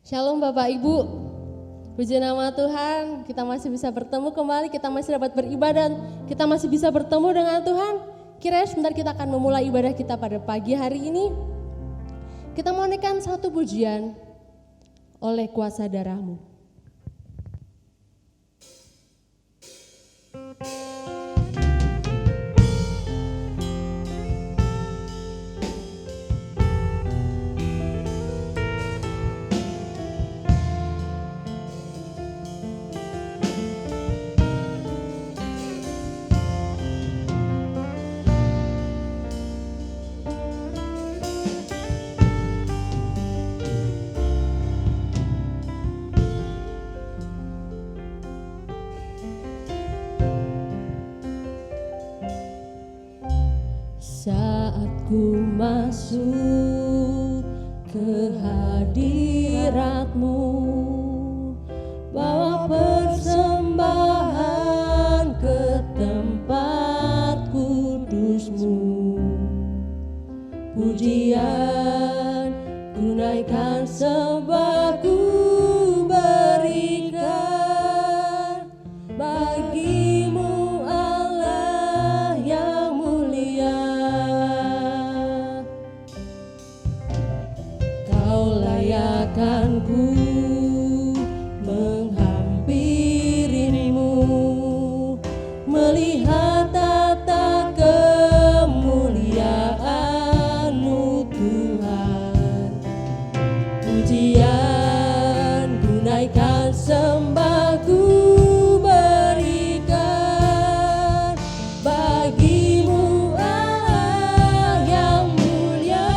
Shalom Bapak Ibu, puji nama Tuhan, kita masih bisa bertemu kembali, kita masih dapat beribadah, kita masih bisa bertemu dengan Tuhan. Kiranya sebentar kita akan memulai ibadah kita pada pagi hari ini. Kita mau naikkan satu pujian, oleh kuasa darah-Mu. Saat ku masuk ke hadirat-Mu, bawa persembahan ke tempat kudus-Mu. Pujian ku naikkan, sembah ku berikan bagi-Mu Allah yang mulia. Kau layakkan ku menghampiri-Mu, melihat tata kemuliaan-Mu Tuhan. Pujian ku naikkan, sembah ku berikan bagi-Mu Allah yang mulia.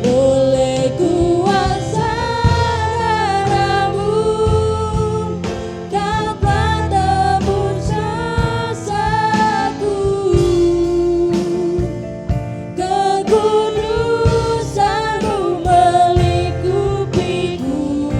Oleh kuasa darah-Mu, Kau telah tebus dosaku. Kekudusan-Mu melingkupiku.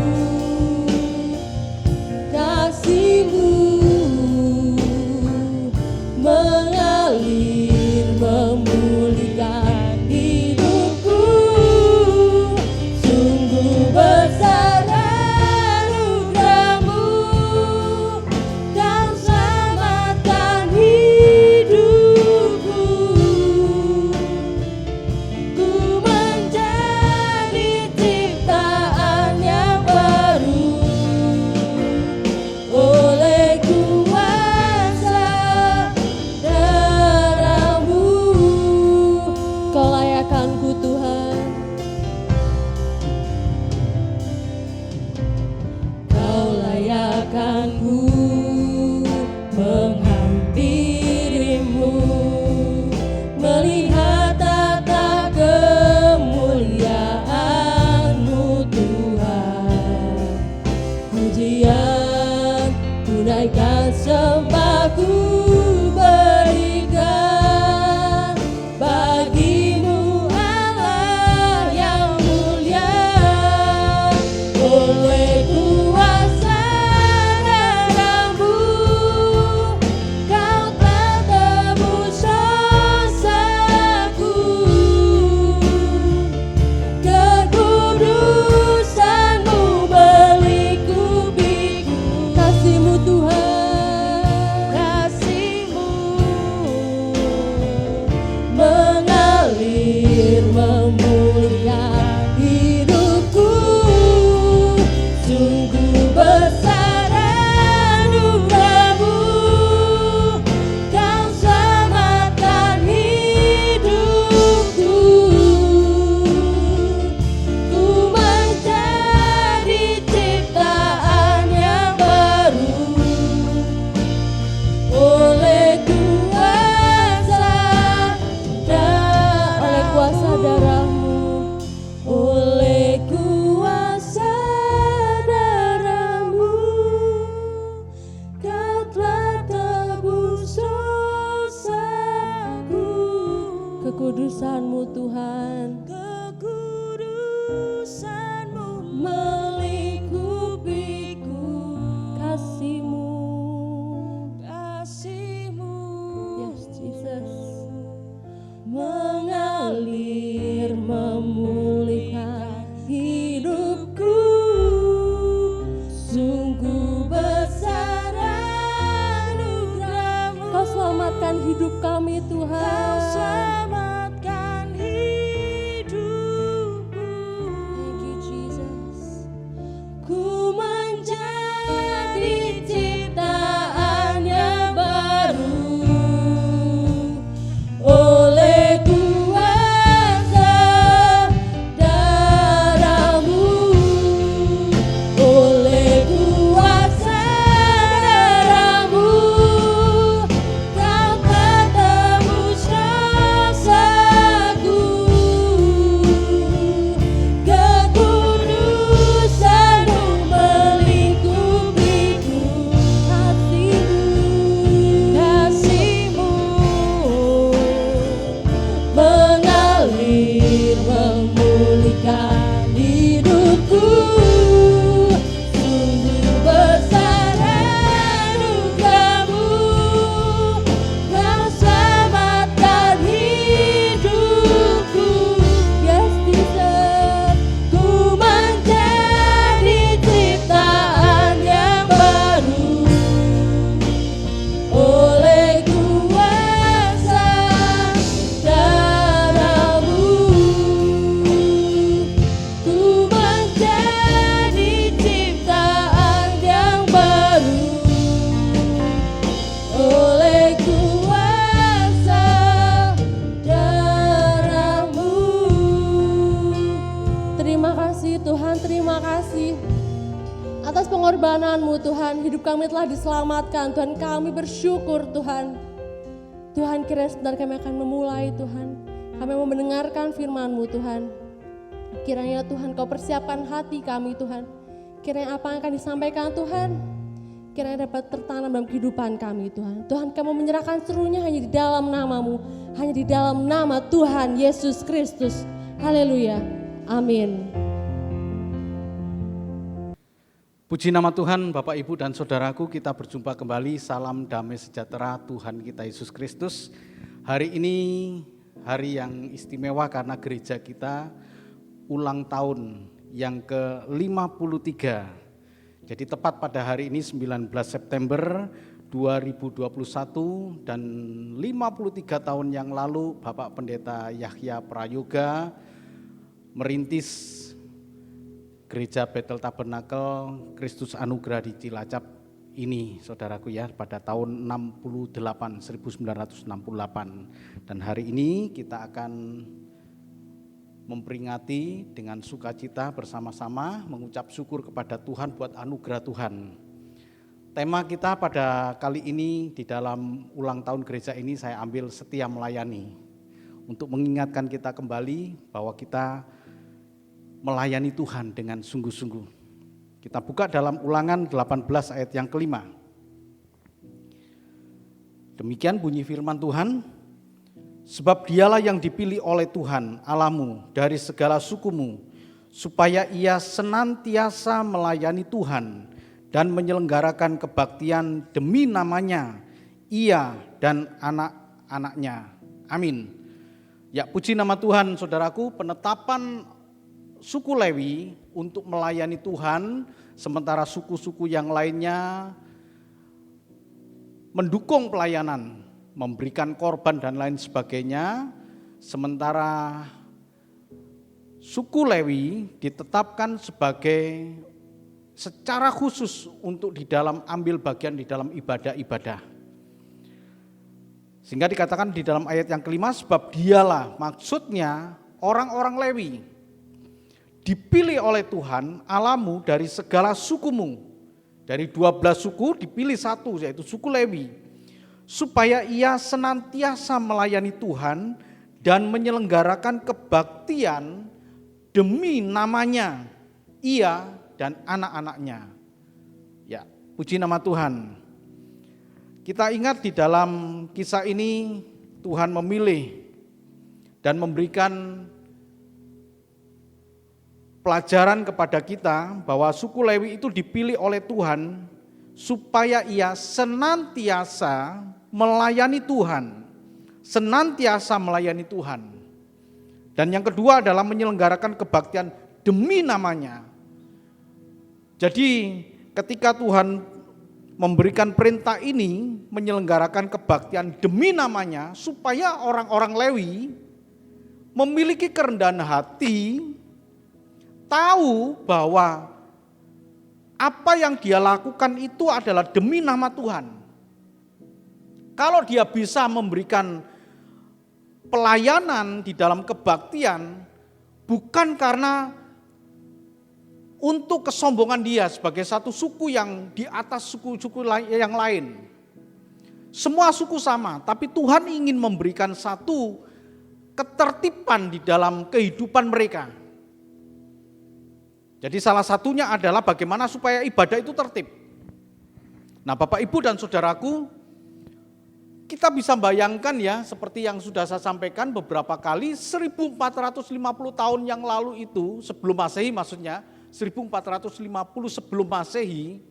hidupku, sungguh besar anugerah-Mu. Kau selamatkan hidup kami Tuhan. Kau selamatkan hidupku. Thank you Jesus. Ku menjadi ciptaan yang baru oleh kuasa darah-Mu, oleh kuasa darah-Mu. Kau telah tebus dosaku, kekudusan-Mu melingkupiku. Kasih-Mu mengalir memulihkan hidupku, sungguh besar anugerah-Mu. Kau selamatkan hidupku. Yes Jesus, ku menjadi ciptaan yang baru oleh kuasa darah-Mu. Ku menjadi ciptaan yang baru oleh kuasa darah-Mu. Terima kasih Tuhan, terima kasih atas pengorbanan-Mu Tuhan. Hidup kami telah diselamatkan Tuhan, kami bersyukur Tuhan. Tuhan, kiranya sebentar kami akan memulai Tuhan. Kami mau mendengarkan firman-Mu Tuhan. Kiranya Tuhan Kau persiapkan hati kami Tuhan. Kiranya apa yang akan disampaikan Tuhan, kiranya dapat tertanam dalam kehidupan kami Tuhan. Tuhan, Kami mau menyerahkan seluruhnya hanya di dalam nama-Mu, hanya di dalam nama Tuhan Yesus Kristus. Haleluya. Amin. Puji nama Tuhan, Bapak, Ibu, dan Saudaraku, kita berjumpa kembali. Salam damai sejahtera Tuhan kita Yesus Kristus. Hari ini hari yang istimewa karena gereja kita ulang tahun yang ke-53. Jadi tepat pada hari ini 19 September 2021 dan 53 tahun yang lalu Bapak Pendeta Yahya Prayoga merintis Gereja Bethel Tabernakel Kristus Anugerah di Cilacap ini, saudaraku ya, pada tahun 1968. Dan hari ini kita akan memperingati dengan sukacita bersama-sama mengucap syukur kepada Tuhan buat anugerah Tuhan. Tema kita pada kali ini di dalam ulang tahun gereja ini saya ambil setia melayani. Untuk mengingatkan kita kembali bahwa kita melayani Tuhan dengan sungguh-sungguh. Kita buka dalam Ulangan 18 ayat yang kelima. Demikian bunyi firman Tuhan, sebab dialah yang dipilih oleh Tuhan Allahmu dari segala sukumu, supaya ia senantiasa melayani Tuhan dan menyelenggarakan kebaktian demi namanya, ia dan anak-anaknya. Amin. Ya, puji nama Tuhan, saudaraku. Penetapan suku Lewi untuk melayani Tuhan, sementara suku-suku yang lainnya mendukung pelayanan, memberikan korban dan lain sebagainya, sementara suku Lewi ditetapkan sebagai secara khusus untuk di dalam ambil bagian di dalam ibadah-ibadah. Sehingga dikatakan di dalam ayat yang kelima, sebab dialah, maksudnya orang-orang Lewi dipilih oleh Tuhan Allahmu dari segala sukumu. Dari 12 suku dipilih satu, yaitu suku Lewi, supaya ia senantiasa melayani Tuhan dan menyelenggarakan kebaktian demi namanya, ia dan anak-anaknya. Ya, puji nama Tuhan. Kita ingat di dalam kisah ini Tuhan memilih dan memberikan pelajaran kepada kita bahwa suku Lewi itu dipilih oleh Tuhan supaya ia senantiasa melayani Tuhan, senantiasa melayani Tuhan. Dan yang kedua adalah menyelenggarakan kebaktian demi namanya. Jadi ketika Tuhan memberikan perintah ini, menyelenggarakan kebaktian demi namanya, supaya orang-orang Lewi memiliki kerendahan hati, tahu bahwa apa yang dia lakukan itu adalah demi nama Tuhan. Kalau dia bisa memberikan pelayanan di dalam kebaktian, bukan karena untuk kesombongan dia sebagai satu suku yang di atas suku-suku yang lain. Semua suku sama, tapi Tuhan ingin memberikan satu ketertiban di dalam kehidupan mereka. Jadi salah satunya adalah bagaimana supaya ibadah itu tertib. Nah, Bapak Ibu dan Saudaraku, kita bisa bayangkan ya, seperti yang sudah saya sampaikan beberapa kali, 1450 tahun yang lalu itu, sebelum Masehi maksudnya, 1450 sebelum Masehi,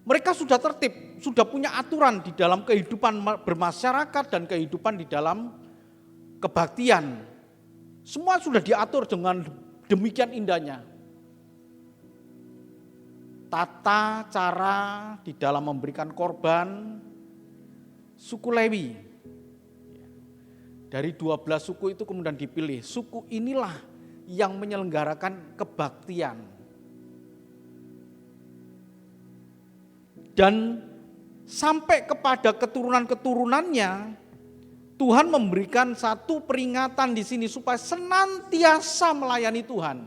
mereka sudah tertib, sudah punya aturan di dalam kehidupan bermasyarakat dan kehidupan di dalam kebaktian. Semua sudah diatur dengan demikian indahnya. Tata cara di dalam memberikan korban, suku Lewi. Dari 12 suku itu kemudian dipilih, suku inilah yang menyelenggarakan kebaktian. Dan sampai kepada keturunan-keturunannya, Tuhan memberikan satu peringatan di sini supaya senantiasa melayani Tuhan.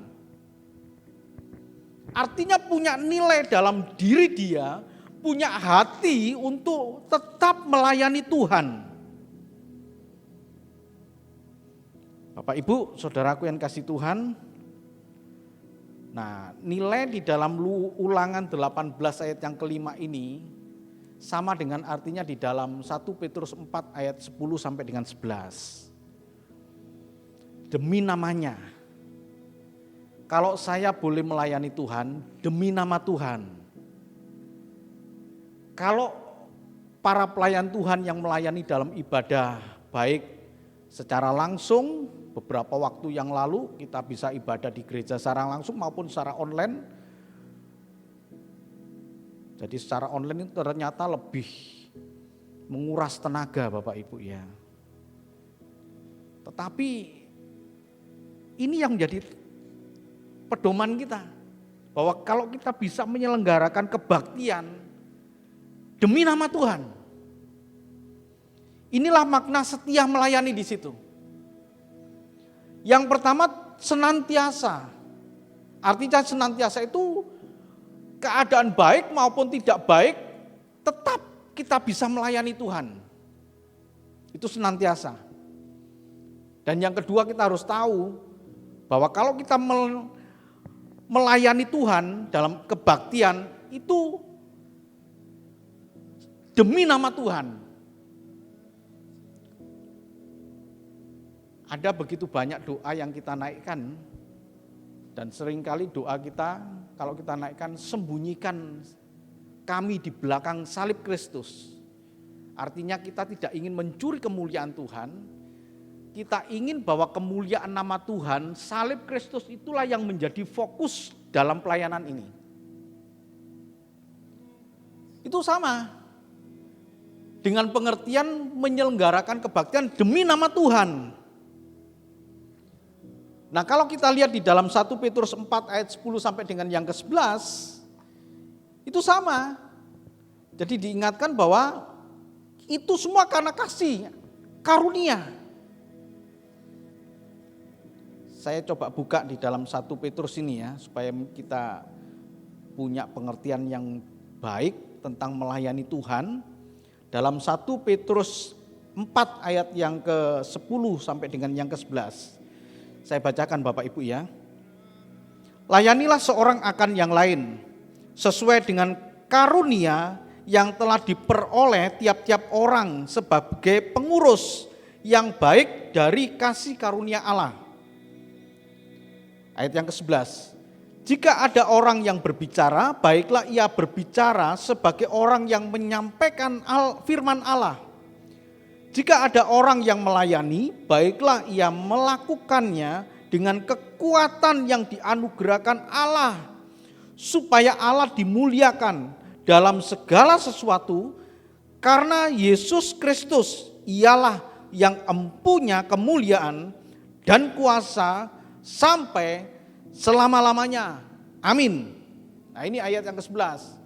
Artinya punya nilai dalam diri dia, punya hati untuk tetap melayani Tuhan. Bapak Ibu, saudaraku yang kasih Tuhan, nah nilai di dalam Ulangan 18 ayat yang kelima ini sama dengan artinya di dalam 1 Petrus 4 ayat 10 sampai dengan 11. Demi namanya, kalau saya boleh melayani Tuhan, demi nama Tuhan. Kalau para pelayan Tuhan yang melayani dalam ibadah, baik secara langsung, beberapa waktu yang lalu kita bisa ibadah di gereja secara langsung maupun secara online. Jadi secara online itu ternyata lebih menguras tenaga Bapak Ibu ya. Tetapi ini yang menjadi pedoman kita. Bahwa kalau kita bisa menyelenggarakan kebaktian demi nama Tuhan. Inilah makna setia melayani di situ. Yang pertama senantiasa. Artinya senantiasa itu keadaan baik maupun tidak baik, tetap kita bisa melayani Tuhan. Itu senantiasa. Dan yang kedua kita harus tahu bahwa kalau kita melayani Tuhan dalam kebaktian itu demi nama Tuhan. Ada begitu banyak doa yang kita naikkan dan seringkali doa kita kalau kita naikkan, sembunyikan kami di belakang salib Kristus. Artinya kita tidak ingin mencuri kemuliaan Tuhan, kita ingin bahwa kemuliaan nama Tuhan, salib Kristus itulah yang menjadi fokus dalam pelayanan ini. Itu sama dengan pengertian menyelenggarakan kebaktian demi nama Tuhan. Nah kalau kita lihat di dalam 1 Petrus 4 ayat 10 sampai dengan yang ke-11, itu sama. Jadi diingatkan bahwa itu semua karena kasih, karunia. Saya coba buka di dalam 1 Petrus ini ya, supaya kita punya pengertian yang baik tentang melayani Tuhan. Dalam 1 Petrus 4 ayat yang ke-10 sampai dengan yang ke-11. Saya bacakan Bapak Ibu ya. Layanilah seorang akan yang lain, sesuai dengan karunia yang telah diperoleh tiap-tiap orang sebagai pengurus yang baik dari kasih karunia Allah. Ayat yang ke-11. Jika ada orang yang berbicara, baiklah ia berbicara sebagai orang yang menyampaikan firman Allah. Jika ada orang yang melayani, baiklah ia melakukannya dengan kekuatan yang dianugerahkan Allah, supaya Allah dimuliakan dalam segala sesuatu, karena Yesus Kristus ialah yang empunya kemuliaan dan kuasa sampai selama-lamanya. Amin. Nah, ini ayat yang ke-11.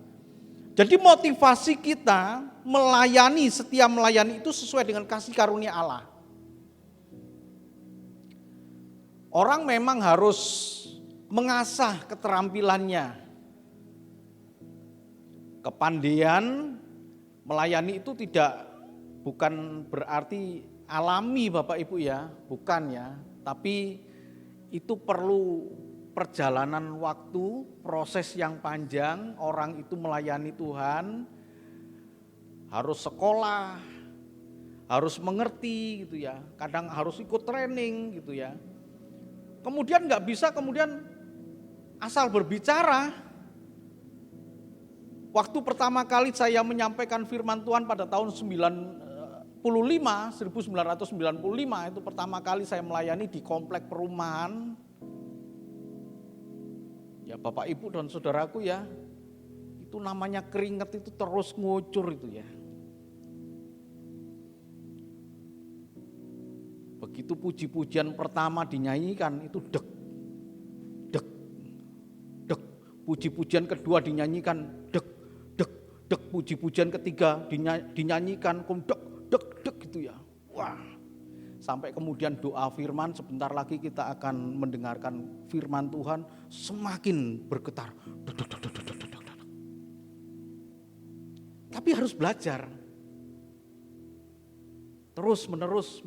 Jadi motivasi kita melayani, setiap melayani itu sesuai dengan kasih karunia Allah. Orang memang harus mengasah keterampilannya. Kepandaian melayani itu bukan berarti alami Bapak Ibu ya, bukan ya. Tapi itu perlu perjalanan waktu, proses yang panjang. Orang itu melayani Tuhan harus sekolah, harus mengerti gitu ya. Kadang harus ikut training gitu ya. Kemudian nggak bisa kemudian asal berbicara. Waktu pertama kali saya menyampaikan firman Tuhan pada tahun 1995 itu pertama kali saya melayani di komplek perumahan. Ya Bapak Ibu dan saudaraku ya, itu namanya keringat itu terus ngucur itu ya. Begitu puji-pujian pertama dinyanyikan itu dek, dek, dek. Puji-pujian kedua dinyanyikan dek, dek, dek. Puji-pujian ketiga dinyanyikan dek, dek, dek gitu ya. Wah, sampai kemudian doa firman, sebentar lagi kita akan mendengarkan firman Tuhan semakin bergetar. Dek, dek, dek, dek, dek, dek, dek. Tapi harus belajar. Terus menerus.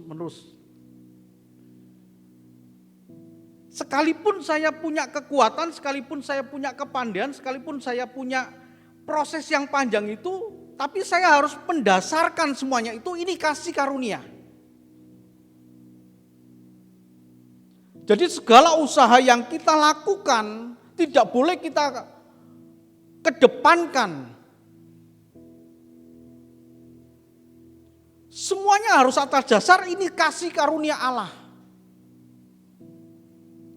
Sekalipun saya punya kekuatan, sekalipun saya punya kepandaian, sekalipun saya punya proses yang panjang itu, tapi saya harus mendasarkan semuanya itu, ini kasih karunia. Jadi segala usaha yang kita lakukan tidak boleh kita kedepankan. Semuanya harus atas dasar ini kasih karunia Allah.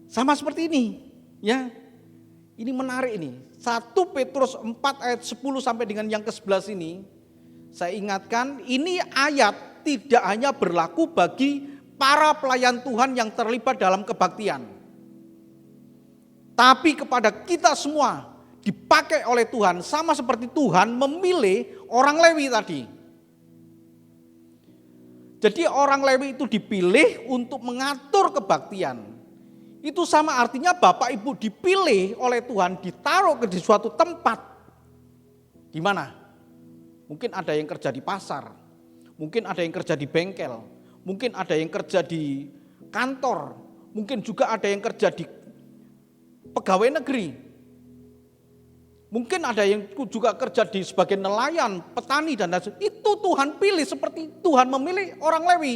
Sama seperti ini, ya. Ini menarik ini. 1 Petrus 4 ayat 10 sampai dengan yang ke-11 ini, saya ingatkan, ini ayat tidak hanya berlaku bagi para pelayan Tuhan yang terlibat dalam kebaktian. Tapi kepada kita semua dipakai oleh Tuhan, sama seperti Tuhan memilih orang Lewi tadi. Jadi orang Lewi itu dipilih untuk mengatur kebaktian. Itu sama artinya Bapak Ibu dipilih oleh Tuhan, ditaruh di suatu tempat. Di mana? Mungkin ada yang kerja di pasar, mungkin ada yang kerja di bengkel, mungkin ada yang kerja di kantor, mungkin juga ada yang kerja di pegawai negeri. Mungkin ada yang juga kerja di sebagai nelayan, petani dan lain sebagainya. Itu Tuhan pilih seperti Tuhan memilih orang Lewi.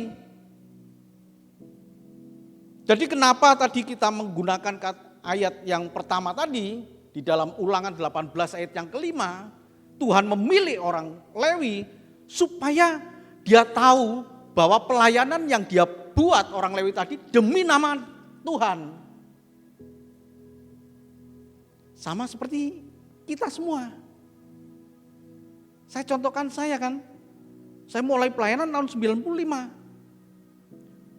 Jadi kenapa tadi kita menggunakan ayat yang pertama tadi, di dalam Ulangan 18 ayat yang kelima, Tuhan memilih orang Lewi supaya dia tahu bahwa pelayanan yang dia buat orang Lewi tadi demi nama Tuhan. Sama seperti kita semua. Saya contohkan saya mulai pelayanan tahun 95.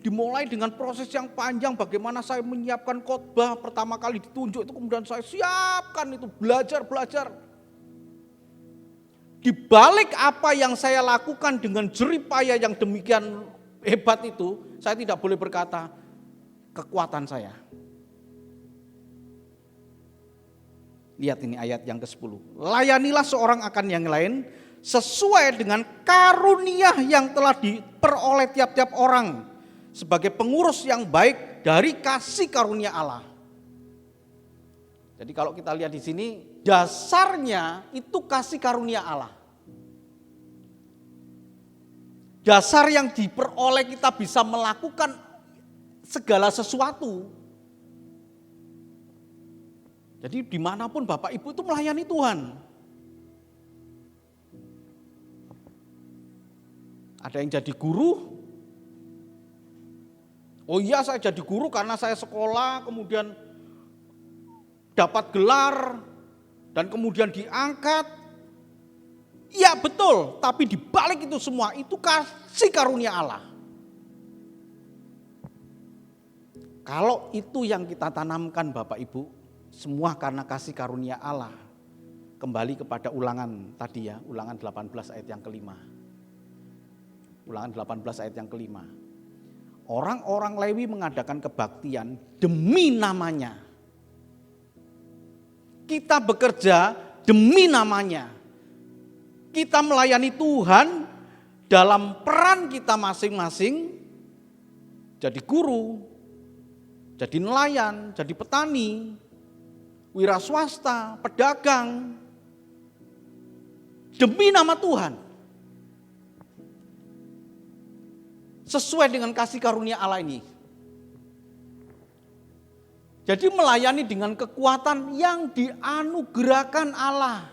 Dimulai dengan proses yang panjang, bagaimana saya menyiapkan khotbah, pertama kali ditunjuk itu kemudian saya siapkan itu, belajar. Di balik apa yang saya lakukan dengan jeripaya yang demikian hebat itu, saya tidak boleh berkata kekuatan saya. Lihat ini ayat yang ke-10. Layanilah seorang akan yang lain sesuai dengan karunia yang telah diperoleh tiap-tiap orang, sebagai pengurus yang baik dari kasih karunia Allah. Jadi kalau kita lihat di sini, dasarnya itu kasih karunia Allah. Dasar yang diperoleh kita bisa melakukan segala sesuatu. Jadi dimanapun Bapak Ibu itu melayani Tuhan. Ada yang jadi guru. Oh iya, saya jadi guru karena saya sekolah, kemudian dapat gelar, dan kemudian diangkat. Ya betul, tapi di balik itu semua itu kasih karunia Allah. Kalau itu yang kita tanamkan Bapak Ibu, semua karena kasih karunia Allah. Kembali kepada ulangan tadi ya, ulangan 18 ayat yang kelima. Ulangan 18 ayat yang kelima. Orang-orang Lewi mengadakan kebaktian demi namanya. Kita bekerja demi namanya. Kita melayani Tuhan dalam peran kita masing-masing. Jadi guru, jadi nelayan, jadi petani, wira swasta, pedagang. Demi nama Tuhan. Sesuai dengan kasih karunia Allah ini. Jadi melayani dengan kekuatan yang dianugerahkan Allah.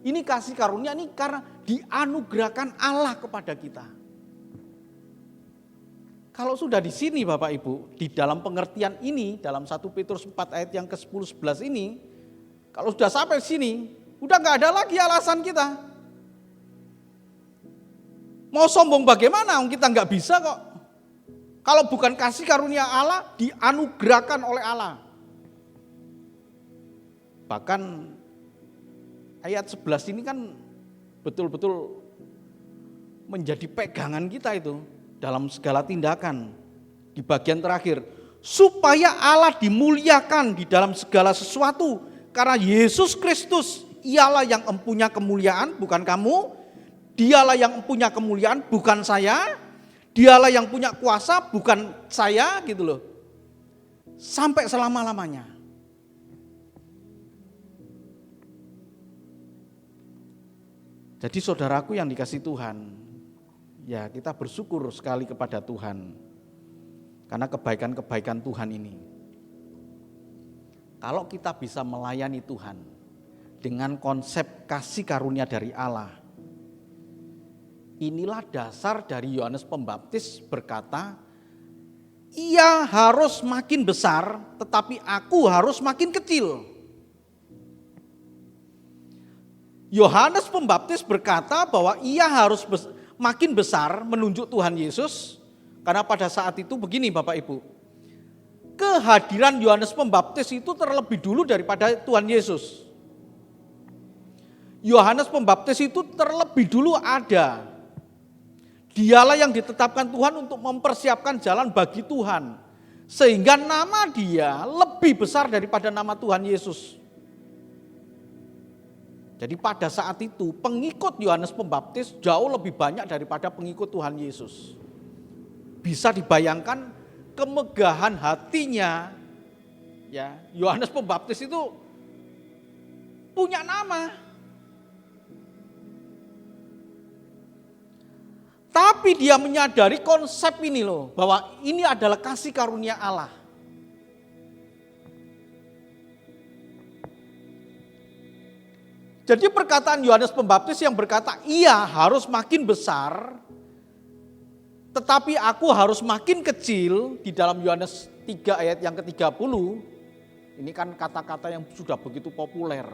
Ini kasih karunia ini karena dianugerahkan Allah kepada kita. Kalau sudah di sini Bapak Ibu, di dalam pengertian ini, dalam 1 Petrus 4 ayat yang ke-10-11 ini, kalau sudah sampai sini, udah gak ada lagi alasan kita. Mau sombong bagaimana? Kita gak bisa kok. Kalau bukan kasih karunia Allah, dianugerahkan oleh Allah. Bahkan ayat 11 ini kan betul-betul menjadi pegangan kita itu dalam segala tindakan. Di bagian terakhir, supaya Allah dimuliakan di dalam segala sesuatu. Karena Yesus Kristus, ialah yang empunya kemuliaan, bukan kamu. Dialah yang empunya kemuliaan, bukan saya. Dialah yang punya kuasa, bukan saya, gitu loh. Sampai selama-lamanya. Jadi saudaraku yang dikasih Tuhan, ya kita bersyukur sekali kepada Tuhan. Karena kebaikan-kebaikan Tuhan ini. Kalau kita bisa melayani Tuhan dengan konsep kasih karunia dari Allah, inilah dasar dari Yohanes Pembaptis berkata, ia harus makin besar tetapi aku harus makin kecil. Yohanes Pembaptis berkata bahwa ia harus makin besar menunjuk Tuhan Yesus. Karena pada saat itu begini Bapak Ibu, kehadiran Yohanes Pembaptis itu terlebih dulu daripada Tuhan Yesus. Yohanes Pembaptis itu terlebih dulu ada. Dialah yang ditetapkan Tuhan untuk mempersiapkan jalan bagi Tuhan. Sehingga nama dia lebih besar daripada nama Tuhan Yesus. Jadi pada saat itu pengikut Yohanes Pembaptis jauh lebih banyak daripada pengikut Tuhan Yesus. Bisa dibayangkan kemegahan hatinya. Ya, Yohanes Pembaptis itu punya nama. Tapi dia menyadari konsep ini loh, bahwa ini adalah kasih karunia Allah. Jadi perkataan Yohanes Pembaptis yang berkata, ia harus makin besar, tetapi aku harus makin kecil, di dalam Yohanes 3 ayat yang ke-30, ini kan kata-kata yang sudah begitu populer.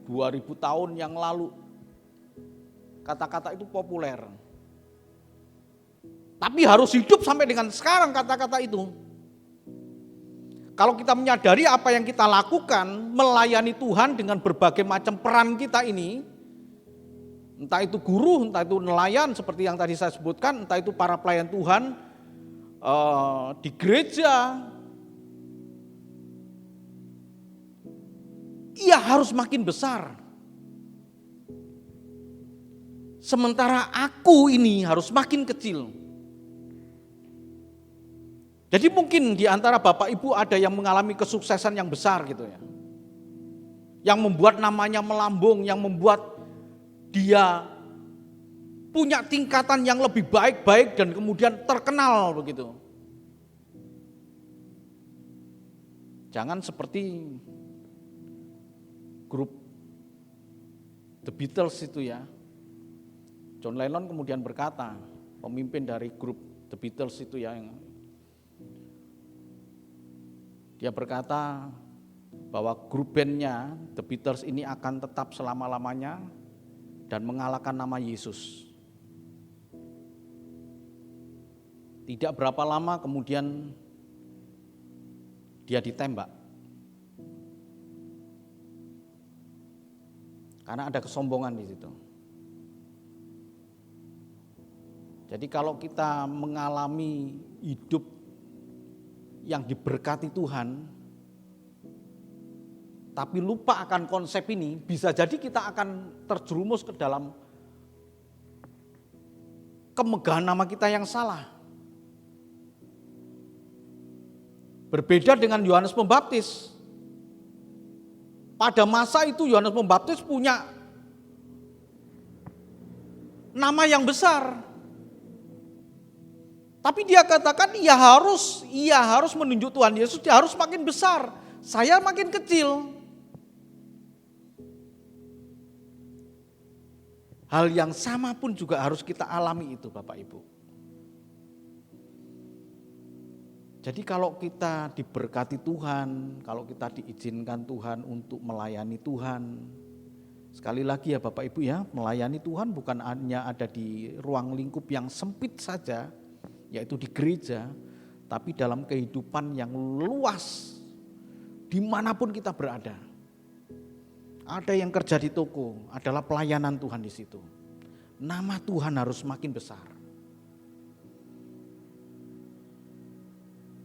2000 tahun yang lalu, kata-kata itu populer. Tapi harus hidup sampai dengan sekarang kata-kata itu. Kalau kita menyadari apa yang kita lakukan, melayani Tuhan dengan berbagai macam peran kita ini, entah itu guru, entah itu nelayan seperti yang tadi saya sebutkan, entah itu para pelayan Tuhan di gereja, ia harus makin besar. Sementara aku ini harus makin kecil. Jadi mungkin di antara Bapak Ibu ada yang mengalami kesuksesan yang besar gitu ya. Yang membuat namanya melambung, yang membuat dia punya tingkatan yang lebih baik-baik dan kemudian terkenal begitu. Jangan seperti grup The Beatles itu ya. John Lennon kemudian berkata, pemimpin dari grup The Beatles itu ya, dia berkata, bahwa grup bandnya The Beatles ini akan tetap selama-lamanya dan mengalahkan nama Yesus. Tidak berapa lama kemudian dia ditembak. Karena ada kesombongan di situ. Jadi kalau kita mengalami hidup yang diberkati Tuhan, tapi lupa akan konsep ini, bisa jadi kita akan terjerumus ke dalam kemegahan nama kita yang salah. Berbeda dengan Yohanes Pembaptis. Pada masa itu Yohanes Pembaptis punya nama yang besar. Tapi dia katakan ia harus menunjuk Tuhan Yesus, dia harus makin besar. Saya makin kecil. Hal yang sama pun juga harus kita alami itu Bapak Ibu. Jadi kalau kita diberkati Tuhan, kalau kita diizinkan Tuhan untuk melayani Tuhan, sekali lagi ya Bapak Ibu ya, melayani Tuhan bukan hanya ada di ruang lingkup yang sempit saja, yaitu di gereja, tapi dalam kehidupan yang luas, dimanapun kita berada. Ada yang kerja di toko, adalah pelayanan Tuhan di situ. Nama Tuhan harus makin besar.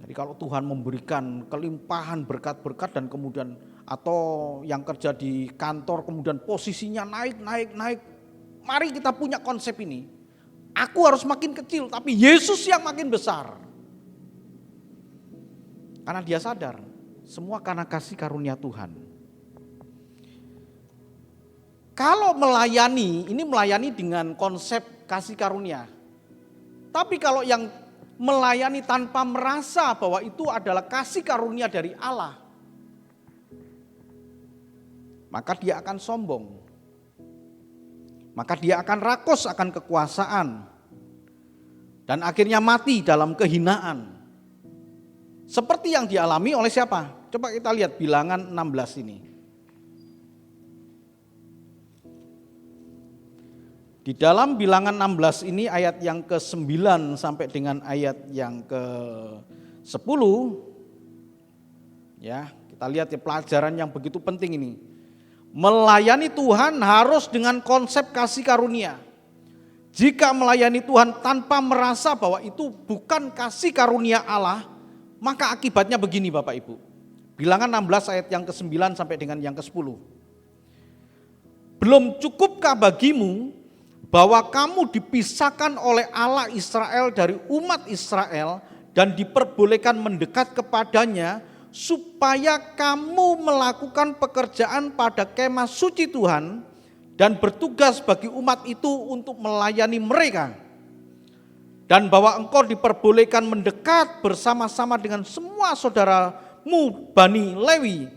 Jadi kalau Tuhan memberikan kelimpahan berkat-berkat dan kemudian atau yang kerja di kantor kemudian posisinya naik. Mari kita punya konsep ini. Aku harus makin kecil tapi Yesus yang makin besar. Karena dia sadar semua karena kasih karunia Tuhan. Kalau melayani, ini melayani dengan konsep kasih karunia. Tapi kalau yang melayani tanpa merasa bahwa itu adalah kasih karunia dari Allah, maka dia akan sombong. Maka dia akan rakus akan kekuasaan. Dan akhirnya mati dalam kehinaan. Seperti yang dialami oleh siapa? Coba kita lihat Bilangan 16 ini. Di dalam Bilangan 16 ini ayat yang ke-9 sampai dengan ayat yang ke-10. Ya, kita lihat ya pelajaran yang begitu penting ini. Melayani Tuhan harus dengan konsep kasih karunia. Jika melayani Tuhan tanpa merasa bahwa itu bukan kasih karunia Allah, maka akibatnya begini Bapak Ibu. Bilangan 16 ayat yang ke-9 sampai dengan yang ke-10. Belum cukupkah bagimu bahwa kamu dipisahkan oleh Allah Israel dari umat Israel dan diperbolehkan mendekat kepadanya supaya kamu melakukan pekerjaan pada kemah suci Tuhan dan bertugas bagi umat itu untuk melayani mereka. Dan bahwa engkau diperbolehkan mendekat bersama-sama dengan semua saudaramu Bani Lewi.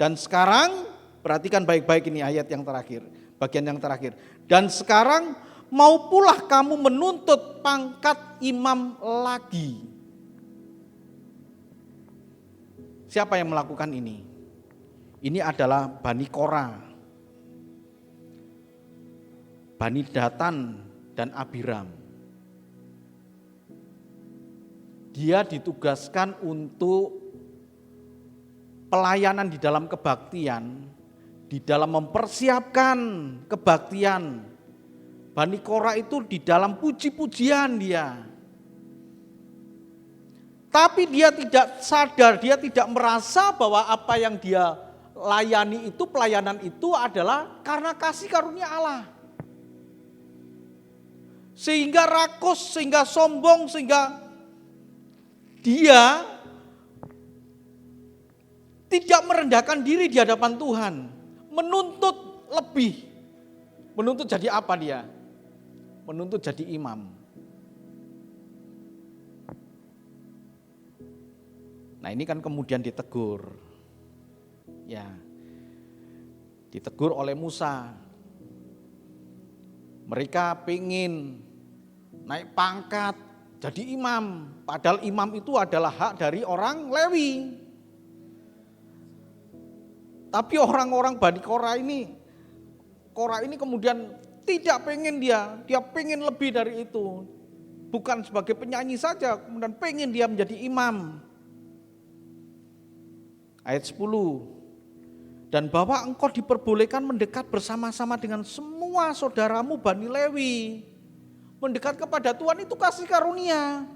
Dan sekarang perhatikan baik-baik ini ayat yang terakhir, bagian yang terakhir. Dan sekarang mau pula kamu menuntut pangkat imam lagi. Siapa yang melakukan ini? Ini adalah Bani Korah, Bani Datan dan Abiram. Dia ditugaskan untuk pelayanan di dalam kebaktian, di dalam mempersiapkan kebaktian. Bani Korah itu di dalam puji-pujian dia. Tapi dia tidak sadar, dia tidak merasa bahwa apa yang dia layani itu, pelayanan itu adalah karena kasih karunia Allah. Sehingga rakus, sehingga sombong, sehingga dia tidak merendahkan diri di hadapan Tuhan. Menuntut lebih. Menuntut jadi apa dia? Menuntut jadi imam. Nah ini kan kemudian ditegur. Ya, ditegur oleh Musa. Mereka pengen naik pangkat jadi imam. Padahal imam itu adalah hak dari orang Lewi. Tapi orang-orang Bani Korah ini kemudian tidak pengen dia pengen lebih dari itu. Bukan sebagai penyanyi saja, kemudian pengen dia menjadi imam. Ayat 10. Dan bahwa engkau diperbolehkan mendekat bersama-sama dengan semua saudaramu Bani Lewi. Mendekat kepada Tuhan itu kasih karunia.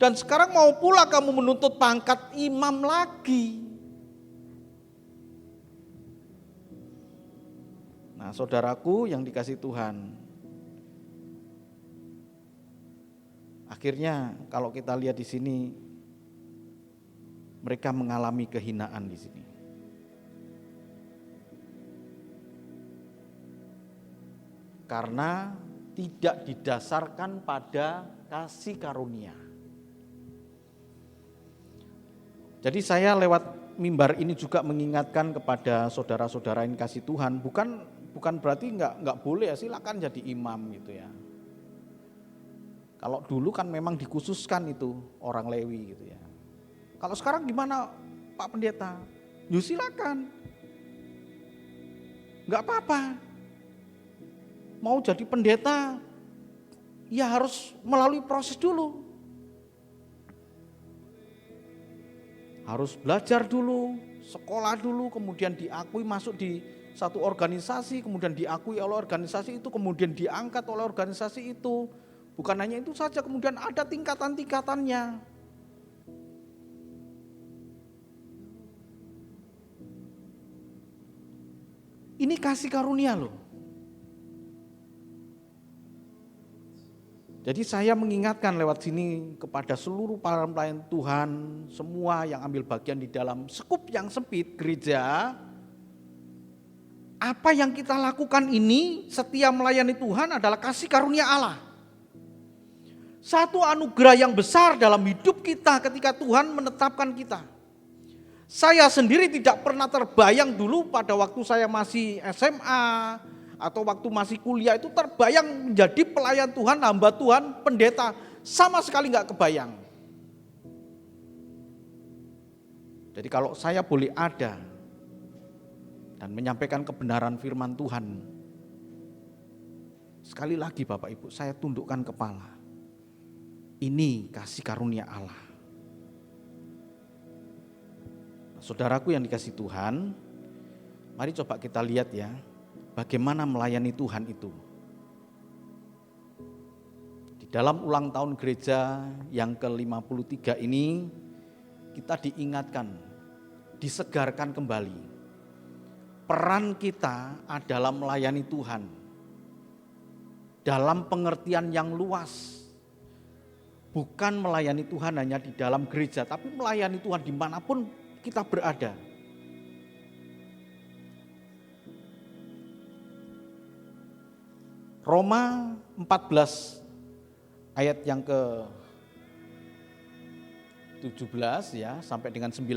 Dan sekarang mau pula kamu menuntut pangkat imam lagi. Nah, saudaraku yang dikasih Tuhan, akhirnya kalau kita lihat di sini, mereka mengalami kehinaan di sini. Karena tidak didasarkan pada kasih karunia. Jadi saya lewat mimbar ini juga mengingatkan kepada saudara-saudara yang kasih Tuhan, bukan berarti nggak boleh ya, silakan jadi imam gitu ya. Kalau dulu kan memang dikhususkan itu orang Lewi gitu ya. Kalau sekarang gimana Pak Pendeta? Ya silakan. Nggak apa-apa. Mau jadi pendeta ya harus melalui proses dulu. Harus belajar dulu, sekolah dulu, kemudian diakui masuk di satu organisasi, kemudian diakui oleh organisasi itu, kemudian diangkat oleh organisasi itu. Bukan hanya itu saja, kemudian ada tingkatan-tingkatannya. Ini kasih karunia loh. Jadi saya mengingatkan lewat sini kepada seluruh para pelayan Tuhan, semua yang ambil bagian di dalam skup yang sempit gereja, apa yang kita lakukan ini setia melayani Tuhan adalah kasih karunia Allah. Satu anugerah yang besar dalam hidup kita ketika Tuhan menetapkan kita. Saya sendiri tidak pernah terbayang dulu pada waktu saya masih SMA atau waktu masih kuliah itu terbayang menjadi pelayan Tuhan, hamba Tuhan, pendeta. Sama sekali gak kebayang. Jadi kalau saya boleh ada dan menyampaikan kebenaran firman Tuhan, sekali lagi Bapak Ibu, saya tundukkan kepala. Ini kasih karunia Allah. Saudaraku yang dikasih Tuhan, mari coba kita lihat ya, bagaimana melayani Tuhan itu. Di dalam ulang tahun gereja yang ke-53 ini, kita diingatkan, disegarkan kembali. Peran kita adalah melayani Tuhan dalam pengertian yang luas. Bukan melayani Tuhan hanya di dalam gereja, tapi melayani Tuhan dimanapun kita berada. Roma 14 ayat yang ke-17 ya sampai dengan 19.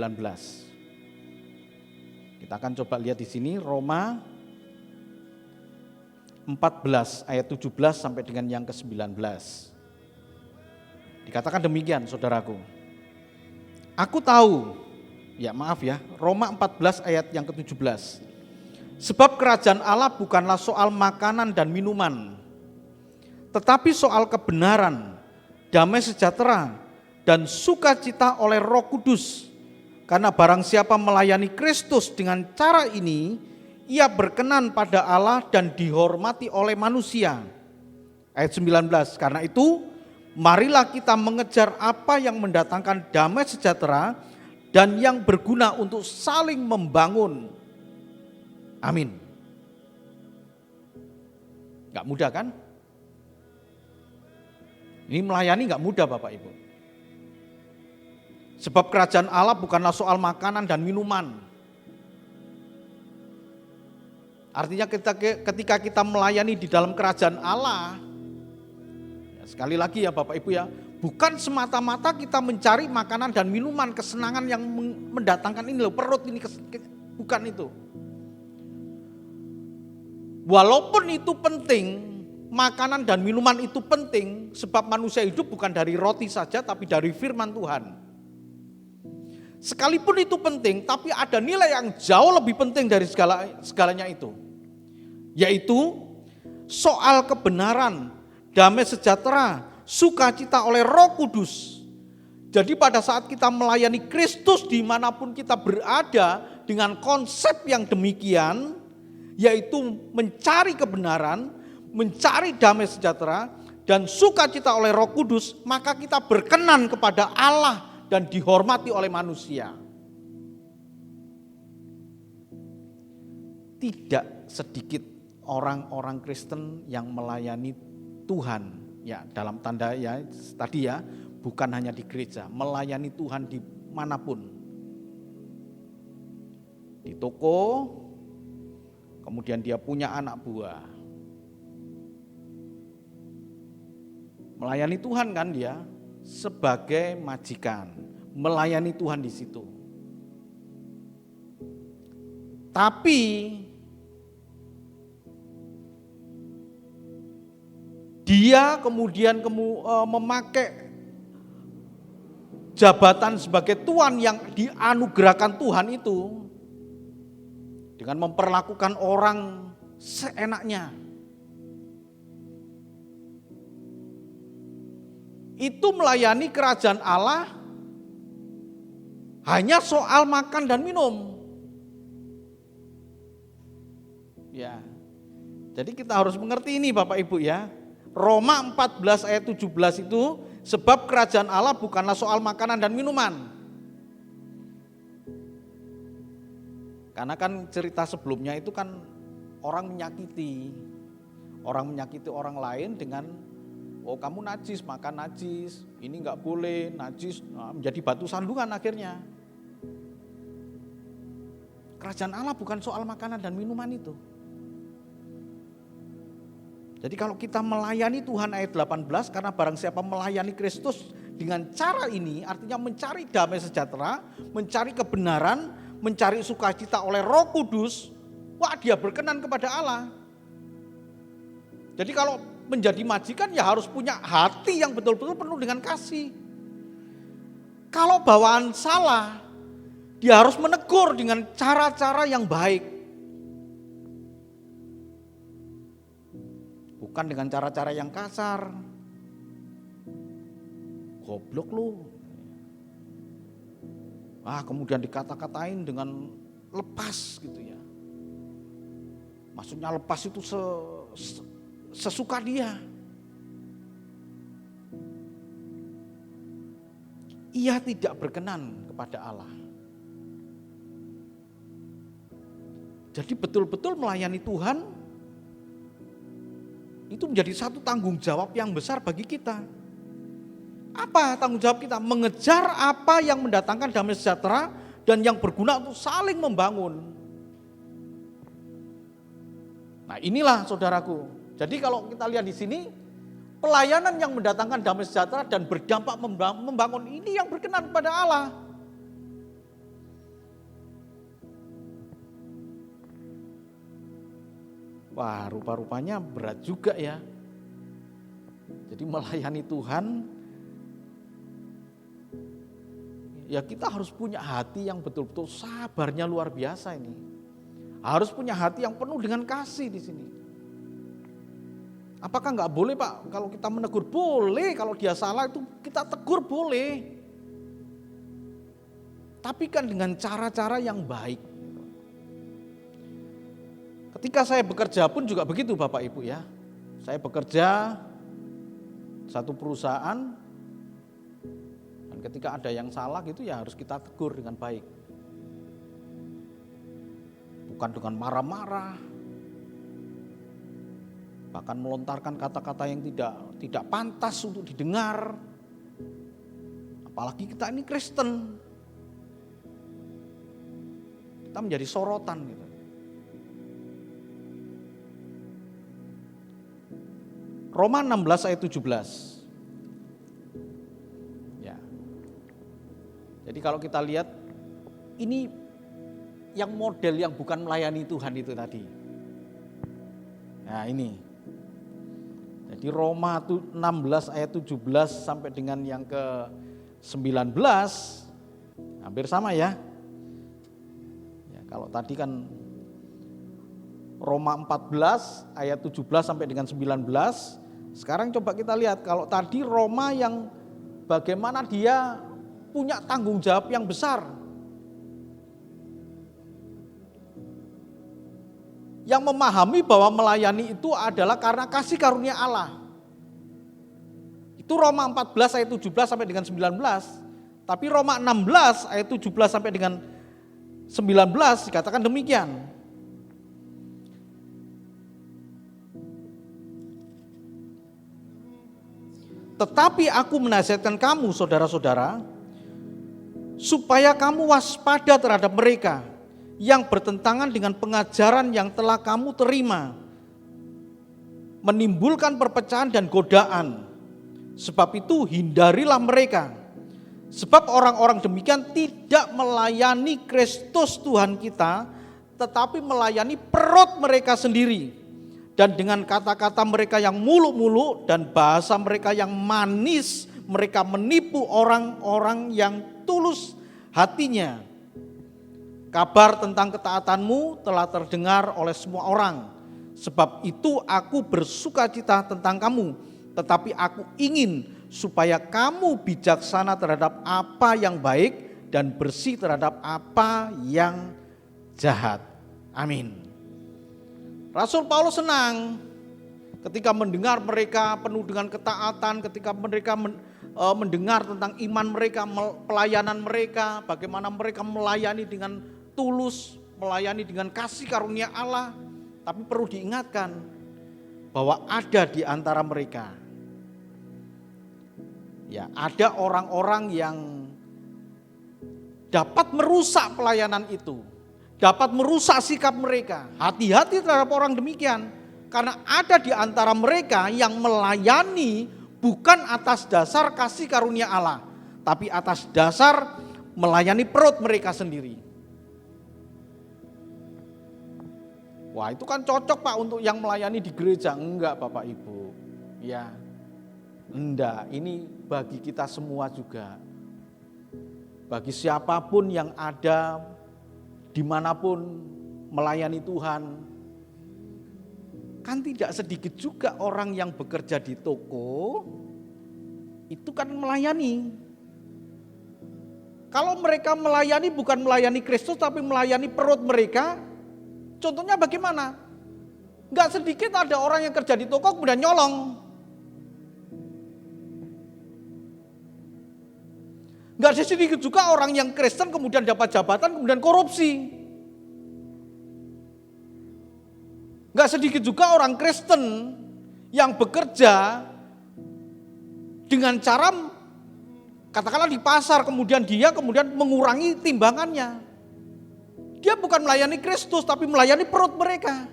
Kita akan coba lihat di sini Roma 14 ayat 17 sampai dengan yang ke-19. Dikatakan demikian saudaraku. Aku tahu, Roma 14 ayat yang ke-17. Sebab kerajaan Allah bukanlah soal makanan dan minuman, tetapi soal kebenaran, damai sejahtera, dan sukacita oleh Roh Kudus. Karena barang siapa melayani Kristus dengan cara ini, ia berkenan pada Allah dan dihormati oleh manusia. Ayat 19, karena itu marilah kita mengejar apa yang mendatangkan damai sejahtera dan yang berguna untuk saling membangun. Amin. Gak mudah kan? Ini melayani gak mudah Bapak Ibu. Sebab kerajaan Allah bukanlah soal makanan dan minuman. Artinya ketika kita melayani di dalam kerajaan Allah, ya sekali lagi ya Bapak Ibu ya, bukan semata-mata kita mencari makanan dan minuman, kesenangan yang mendatangkan ini loh, perut ini, bukan itu. Walaupun itu penting, makanan dan minuman itu penting, sebab manusia hidup bukan dari roti saja, tapi dari firman Tuhan. Sekalipun itu penting, tapi ada nilai yang jauh lebih penting dari segalanya itu. Yaitu soal kebenaran, damai sejahtera, sukacita oleh Roh Kudus. Jadi pada saat kita melayani Kristus dimanapun kita berada dengan konsep yang demikian, yaitu mencari kebenaran, mencari damai sejahtera, dan sukacita oleh Roh Kudus, maka kita berkenan kepada Allah dan dihormati oleh manusia. Tidak sedikit orang-orang Kristen yang melayani Tuhan, ya dalam tanda ya tadi ya, bukan hanya di gereja, melayani Tuhan dimanapun. Di toko, kemudian dia punya anak buah. Melayani Tuhan kan dia sebagai majikan, melayani Tuhan di situ. Tapi dia kemudian memakai jabatan sebagai tuan yang dianugerahkan Tuhan itu dengan memperlakukan orang seenaknya. Itu melayani kerajaan Allah hanya soal makan dan minum. Ya. Jadi kita harus mengerti ini Bapak Ibu ya. Roma 14 ayat 17 itu, sebab kerajaan Allah bukanlah soal makanan dan minuman. Karena kan cerita sebelumnya itu kan orang menyakiti orang lain dengan oh kamu najis, makan najis, ini enggak boleh, najis, menjadi batu sandungan akhirnya. Kerajaan Allah bukan soal makanan dan minuman itu. Jadi kalau kita melayani Tuhan ayat 18, karena barang siapa melayani Kristus dengan cara ini, artinya mencari damai sejahtera, mencari kebenaran, mencari sukacita oleh Roh Kudus, wah dia berkenan kepada Allah. Jadi kalau menjadi majikan ya harus punya hati yang betul-betul penuh dengan kasih. Kalau bawaan salah, dia harus menegur dengan cara-cara yang baik. Bukan dengan cara-cara yang kasar. Goblok lu. Kemudian dikata-katain dengan lepas gitu ya. Maksudnya lepas itu sesuka dia. Ia tidak berkenan kepada Allah. Jadi betul-betul melayani Tuhan itu menjadi satu tanggung jawab yang besar bagi kita. Apa tanggung jawab kita? Mengejar apa yang mendatangkan damai sejahtera dan yang berguna untuk saling membangun. Nah inilah saudaraku. Jadi kalau kita lihat di sini, pelayanan yang mendatangkan damai sejahtera dan berdampak membangun ini yang berkenan kepada Allah. Wah, rupa-rupanya berat juga ya. Jadi melayani Tuhan, ya kita harus punya hati yang betul-betul sabarnya luar biasa ini. Harus punya hati yang penuh dengan kasih di sini. Apakah enggak boleh Pak kalau kita menegur? Boleh, kalau dia salah itu kita tegur boleh. Tapi kan dengan cara-cara yang baik. Ketika saya bekerja pun juga begitu Bapak Ibu ya. Saya bekerja satu perusahaan dan ketika ada yang salah gitu ya harus kita tegur dengan baik. Bukan dengan marah-marah. Bahkan melontarkan kata-kata yang tidak pantas untuk didengar. Apalagi kita ini Kristen. Kita menjadi sorotan gitu. Roma 16 ayat 17. Ya. Jadi kalau kita lihat ini yang model yang bukan melayani Tuhan itu tadi. Nah, ini. Jadi Roma 16 ayat 17 sampai dengan yang ke-19 Hampir sama ya. Ya, kalau tadi kan Roma 14 ayat 17 sampai dengan 19. Sekarang coba kita lihat, kalau tadi Roma yang bagaimana dia punya tanggung jawab yang besar. Yang memahami bahwa melayani itu adalah karena kasih karunia Allah. Itu Roma 14 ayat 17 sampai dengan 19. Tapi Roma 16 ayat 17 sampai dengan 19 dikatakan demikian. Tetapi aku menasihatkan kamu saudara-saudara, supaya kamu waspada terhadap mereka yang bertentangan dengan pengajaran yang telah kamu terima, menimbulkan perpecahan dan godaan. Sebab itu hindarilah mereka. Sebab orang-orang demikian tidak melayani Kristus Tuhan kita, tetapi melayani perut mereka sendiri. Dan dengan kata-kata mereka yang muluk-muluk dan bahasa mereka yang manis, mereka menipu orang-orang yang tulus hatinya. Kabar tentang ketaatanmu telah terdengar oleh semua orang. Sebab itu aku bersukacita tentang kamu. Tetapi aku ingin supaya kamu bijaksana terhadap apa yang baik dan bersih terhadap apa yang jahat. Amin. Rasul Paulus senang ketika mendengar mereka penuh dengan ketaatan, ketika mereka mendengar tentang iman mereka, pelayanan mereka, bagaimana mereka melayani dengan tulus, melayani dengan kasih karunia Allah. Tapi perlu diingatkan bahwa ada di antara mereka, ya, ada orang-orang yang dapat merusak pelayanan itu, dapat merusak sikap mereka. Hati-hati terhadap orang demikian, karena ada di antara mereka yang melayani bukan atas dasar kasih karunia Allah, tapi atas dasar melayani perut mereka sendiri. Wah, itu kan cocok Pak untuk yang melayani di gereja. Enggak Bapak Ibu, ya enggak, ini bagi kita semua juga. Bagi siapapun yang ada dimanapun melayani Tuhan. Kan tidak sedikit juga orang yang bekerja di toko, itu kan melayani. Kalau mereka melayani bukan melayani Kristus tapi melayani perut mereka, contohnya bagaimana? Enggak sedikit ada orang yang kerja di toko kemudian nyolong. Enggak sedikit juga orang yang Kristen kemudian dapat jabatan kemudian korupsi. Enggak sedikit juga orang Kristen yang bekerja dengan cara katakanlah di pasar kemudian dia mengurangi timbangannya. Dia bukan melayani Kristus tapi melayani perut mereka.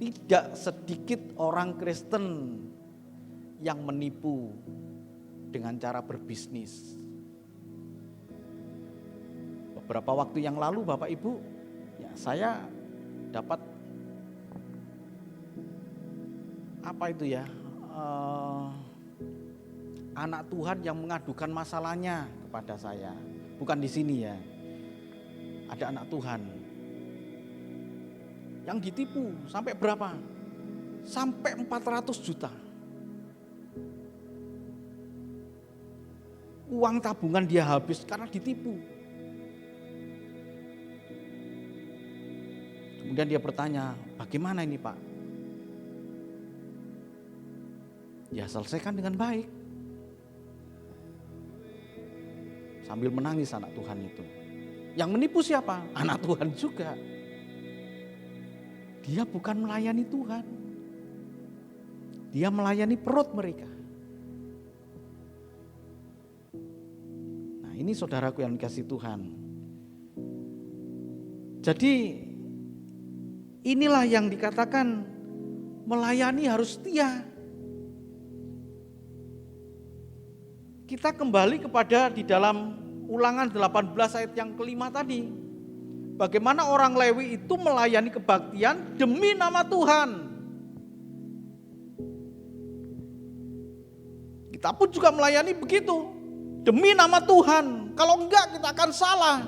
Tidak sedikit orang Kristen yang menipu dengan cara berbisnis. Beberapa waktu yang lalu Bapak Ibu, ya saya dapat apa itu ya, anak Tuhan yang mengadukan masalahnya kepada saya. Bukan di sini ya, ada anak Tuhan yang ditipu sampai berapa? Sampai 400 juta. Uang tabungan dia habis karena ditipu. Kemudian dia bertanya, bagaimana ini Pak? Ya selesaikan dengan baik. Sambil menangis anak Tuhan itu. Yang menipu siapa? Anak Tuhan juga. Dia bukan melayani Tuhan. Dia melayani perut mereka. Nah ini saudaraku yang dikasih Tuhan. Jadi inilah yang dikatakan melayani harus setia. Kita kembali kepada di dalam Ulangan 18 ayat yang kelima tadi. Bagaimana orang Lewi itu melayani kebaktian demi nama Tuhan. Kita pun juga melayani begitu. Demi nama Tuhan, kalau enggak kita akan salah.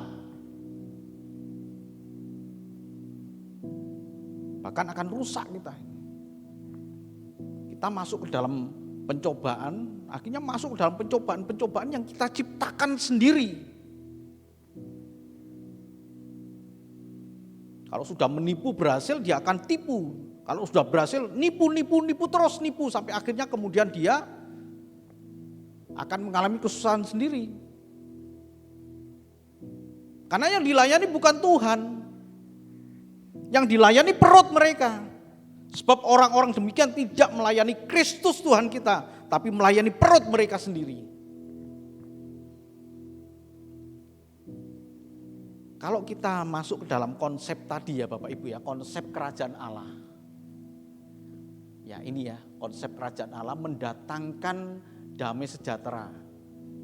Bahkan akan rusak kita. Kita masuk ke dalam pencobaan, akhirnya masuk ke dalam pencobaan yang kita ciptakan sendiri. Kalau sudah menipu berhasil, dia akan tipu. Kalau sudah berhasil, nipu terus nipu sampai akhirnya kemudian dia akan mengalami kesusahan sendiri. Karena yang dilayani bukan Tuhan, yang dilayani perut mereka. Sebab orang-orang demikian tidak melayani Kristus Tuhan kita, tapi melayani perut mereka sendiri. Kalau kita masuk ke dalam konsep tadi ya Bapak Ibu ya, konsep kerajaan Allah. Ya ini ya, konsep kerajaan Allah mendatangkan damai sejahtera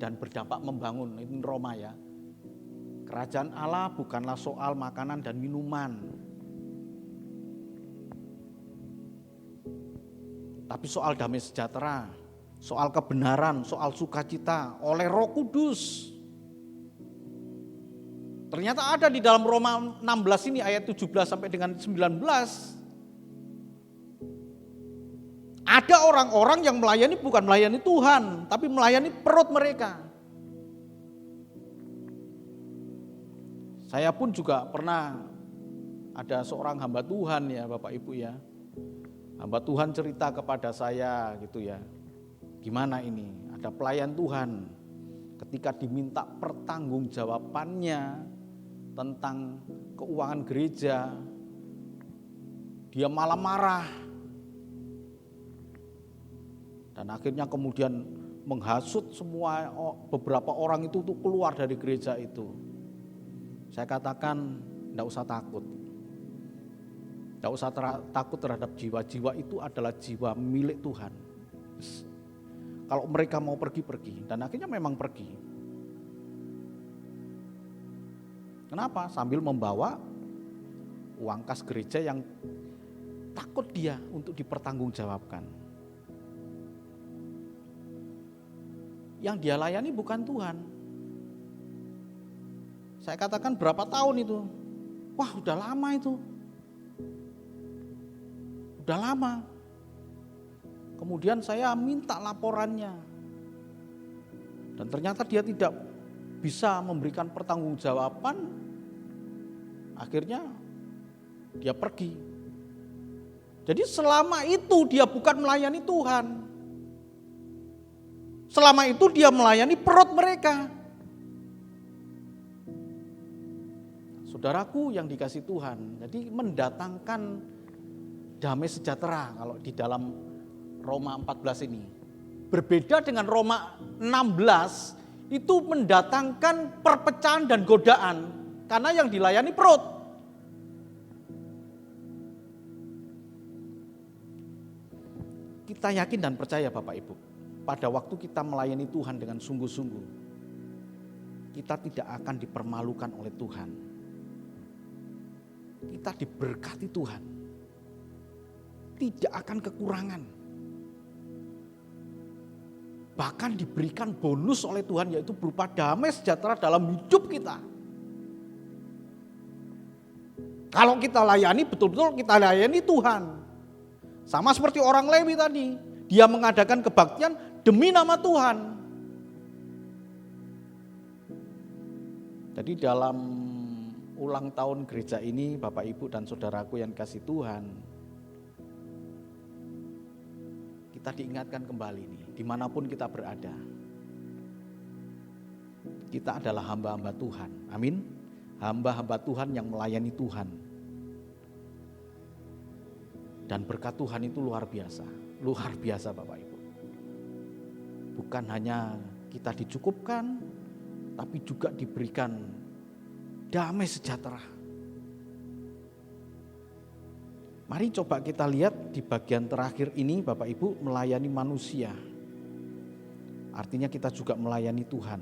dan berdampak membangun. Ini Roma ya. Kerajaan Allah bukanlah soal makanan dan minuman, tapi soal damai sejahtera, soal kebenaran, soal sukacita oleh Roh Kudus. Ternyata ada di dalam Roma 16 ini ayat 17 sampai dengan 19. Ada orang-orang yang melayani bukan melayani Tuhan, tapi melayani perut mereka. Saya pun juga pernah ada seorang hamba Tuhan ya Bapak Ibu ya. Hamba Tuhan cerita kepada saya gitu ya. Gimana ini? Ada pelayan Tuhan ketika diminta pertanggungjawabannya tentang keuangan gereja, dia malah marah. Dan akhirnya kemudian menghasut semua beberapa orang itu untuk keluar dari gereja itu. Saya katakan enggak usah takut. Enggak usah takut terhadap jiwa-jiwa itu adalah jiwa milik Tuhan. Kalau mereka mau pergi, dan akhirnya memang pergi. Kenapa? Sambil membawa uang kas gereja yang takut dia untuk dipertanggungjawabkan. Yang dia layani bukan Tuhan. Saya katakan berapa tahun itu? Wah udah lama itu. Udah lama. Kemudian saya minta laporannya. Dan ternyata dia tidak bisa memberikan pertanggungjawaban. Akhirnya dia pergi. Jadi selama itu dia bukan melayani Tuhan. Selama itu dia melayani perut mereka. Saudaraku yang dikasih Tuhan, jadi mendatangkan damai sejahtera kalau di dalam Roma 14 ini. Berbeda dengan Roma 16, itu mendatangkan perpecahan dan godaan karena yang dilayani perut. Kita yakin dan percaya Bapak Ibu, pada waktu kita melayani Tuhan dengan sungguh-sungguh, kita tidak akan dipermalukan oleh Tuhan. Kita diberkati Tuhan, tidak akan kekurangan. Bahkan diberikan bonus oleh Tuhan, yaitu berupa damai sejahtera dalam hidup kita. Kalau kita layani, betul-betul kita layani Tuhan. Sama seperti orang Lewi tadi, dia mengadakan kebaktian demi nama Tuhan. Jadi dalam ulang tahun gereja ini, Bapak Ibu dan saudaraku yang kasih Tuhan, kita diingatkan kembali nih, dimanapun kita berada, kita adalah hamba-hamba Tuhan, amin. Hamba-hamba Tuhan yang melayani Tuhan. Dan berkat Tuhan itu luar biasa Bapak Ibu. Bukan hanya kita dicukupkan, tapi juga diberikan damai sejahtera. Mari coba kita lihat di bagian terakhir ini Bapak Ibu, melayani manusia. Artinya kita juga melayani Tuhan.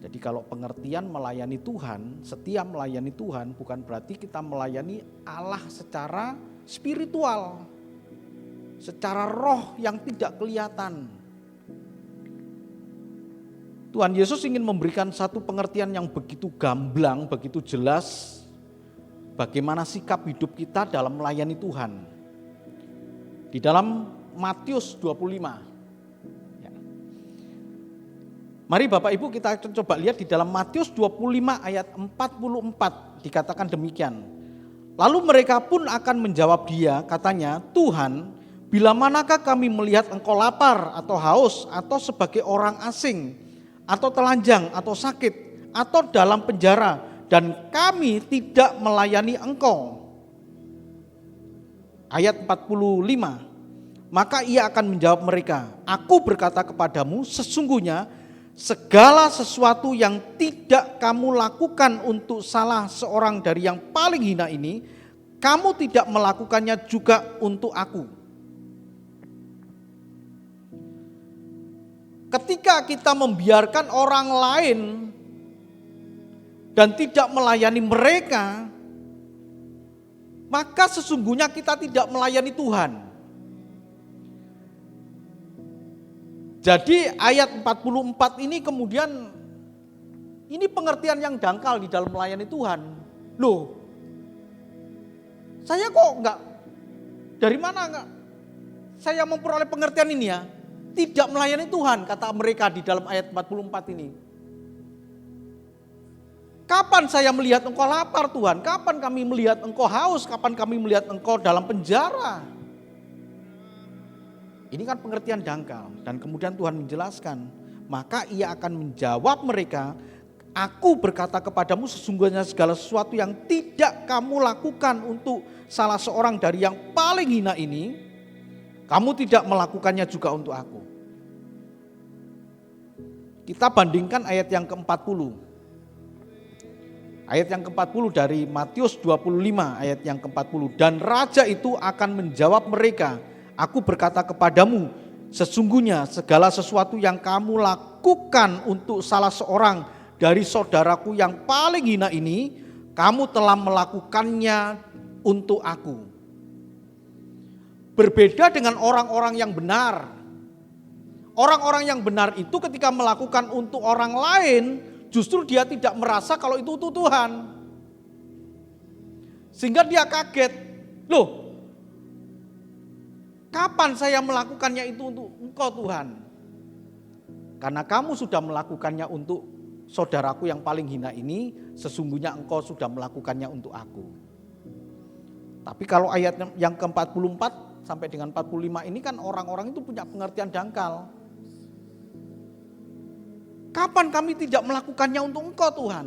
Jadi kalau pengertian melayani Tuhan, setia melayani Tuhan bukan berarti kita melayani Allah secara spiritual, secara roh yang tidak kelihatan. Tuhan Yesus ingin memberikan satu pengertian yang begitu gamblang, begitu jelas bagaimana sikap hidup kita dalam melayani Tuhan. Di dalam Matius 25. Ya. Mari Bapak Ibu kita coba lihat di dalam Matius 25 ayat 44 dikatakan demikian. Lalu mereka pun akan menjawab dia, katanya, Tuhan, bila manakah kami melihat engkau lapar atau haus atau sebagai orang asing atau telanjang atau sakit atau dalam penjara dan kami tidak melayani engkau. Ayat 45, maka ia akan menjawab mereka, aku berkata kepadamu sesungguhnya segala sesuatu yang tidak kamu lakukan untuk salah seorang dari yang paling hina ini, kamu tidak melakukannya juga untuk aku. Ketika kita membiarkan orang lain dan tidak melayani mereka, maka sesungguhnya kita tidak melayani Tuhan. Jadi ayat 44 ini kemudian ini pengertian yang dangkal di dalam melayani Tuhan. Loh, saya kok enggak, dari mana enggak saya memperoleh pengertian ini ya? Tidak melayani Tuhan, kata mereka di dalam ayat 44 ini. Kapan saya melihat engkau lapar Tuhan? Kapan kami melihat engkau haus? Kapan kami melihat engkau dalam penjara? Ini kan pengertian dangkal. Dan kemudian Tuhan menjelaskan. Maka ia akan menjawab mereka, aku berkata kepadamu sesungguhnya segala sesuatu yang tidak kamu lakukan untuk salah seorang dari yang paling hina ini, kamu tidak melakukannya juga untuk aku. Kita bandingkan ayat yang ke-40. Ayat yang ke-40 dari Matius 25 ayat yang ke-40. Dan raja itu akan menjawab mereka, aku berkata kepadamu, sesungguhnya segala sesuatu yang kamu lakukan untuk salah seorang dari saudaraku yang paling hina ini, kamu telah melakukannya untuk aku. Berbeda dengan orang-orang yang benar. Orang-orang yang benar itu ketika melakukan untuk orang lain, justru dia tidak merasa kalau itu untuk Tuhan. Sehingga dia kaget, loh kapan saya melakukannya itu untuk engkau Tuhan? Karena kamu sudah melakukannya untuk saudaraku yang paling hina ini, sesungguhnya engkau sudah melakukannya untuk aku. Tapi kalau ayat yang ke-44 sampai dengan 45 ini kan orang-orang itu punya pengertian dangkal. Kapan kami tidak melakukannya untuk engkau Tuhan?